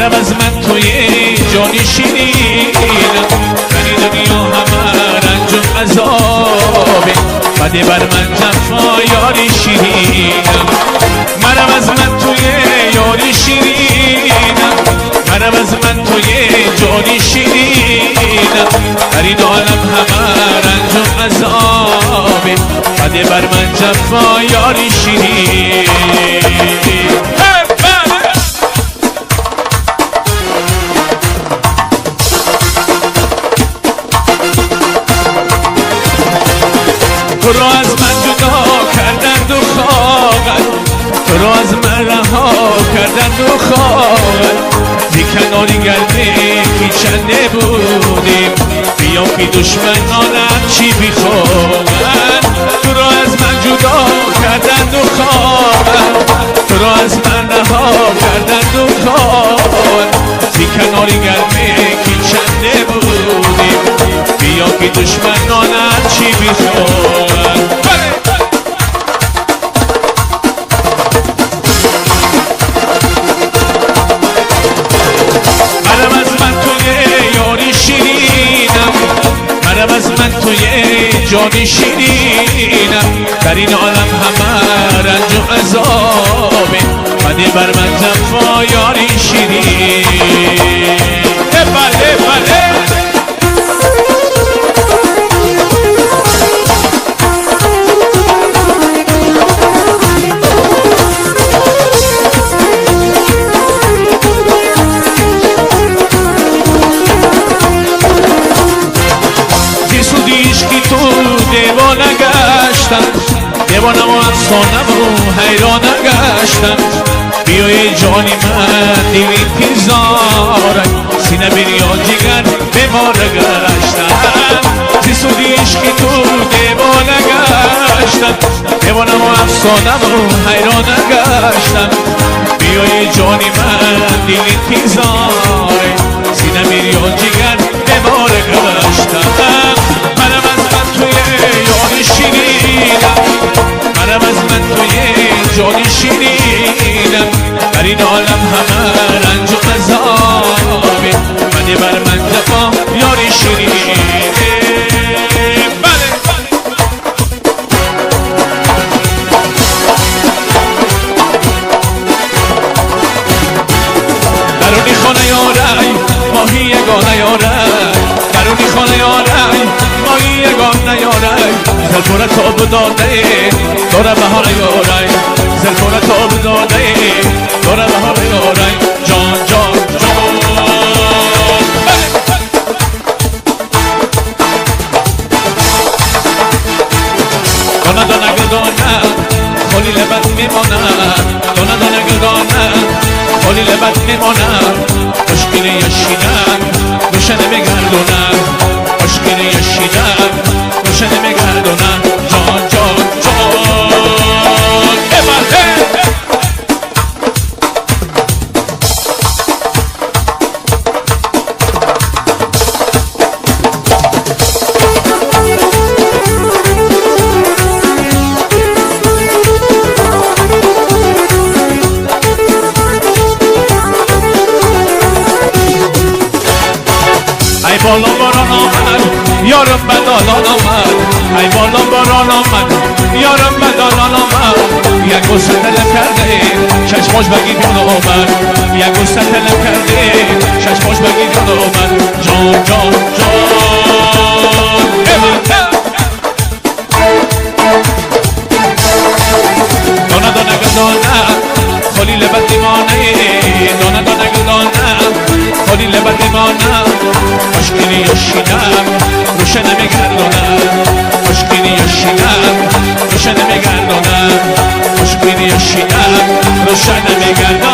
مرم از من توی جانی شیرینم، در این دنیا همه رنج و عذابه، بده بر من جفا یاری شیرینم. مرم از من توی یاری شیرینم، مرم از من توی جانی شیرینم، در این عالم همه رنج و عذابه، بده بر من جفا یاری شیرین. تو رو از من جدا کردند و خواهد، تو رو از من رها کردند و خواهد، بی کناری گرده پیچنده بودیم، بیا که دشمنانم چی بخواهد. تو رو از من جدا کردند و خواهد، تو رو از من رها کردند و خواهد، بی کناری گرده پیچنده بودیم، بیا که دشمنانم چی بخواهد. مرم از من توی یاری شیرینم، مرم از من توی جانی شیرینم، در این عالم همه رنج و عذابه، بده بر من جفا یاری شیرین. بله بله دیوانه گشتم، دیوانم و افسانم و حیرانه گشتم، بیای جانی من دیوی پیزارک، سینه بریا جگر بیماره گشتم، زیسودی عشقی تو دیوانه گشتم، دیوانم و افسانم و حیرانه گشتم، بیای جانی من دیوی پیزارک، سینه بریا جگر بیماره گشتم. مرم از من توی یاری شیرینم، مرم از من توی جانی شیرینم، در این عالم همه رنج و عذابه، بده بر من جفا یاری شیرین. درونی خانه یارای ماهی یگانه یارای، درونی خانه یارای ماهی یگانه یارای، زلفور تاب داده داره بهار یارای، زلفور تاب داده داره بهار یارای، جان جان جان. دانه دانه گردانه خالی لبت میمانم، دانه دانه گردانه خالی لبت میمانم، مشکل یشیدم روشن میگردونم، مشکل یشیدم روشن میگردونم، جان جان جان. ای بالا باران آمد یارم بدالان آمد، ای بالا باران آمد یارم بدالان آمد، یک گوسه طلب کرده چشماش بگی جان آمد، یک گوسه طلب کرده چشماش بگی جان آمد، جان جان جان. دانه دانه گردانه خالی لبت دیوانه، دانه دانه گردانه خالی لبت دیوانه، مشکلی یشیدم روشن میگردونم، مشکلی یشیدم روشن میگردونم، مشکلی یشیدم روشن میگردونم.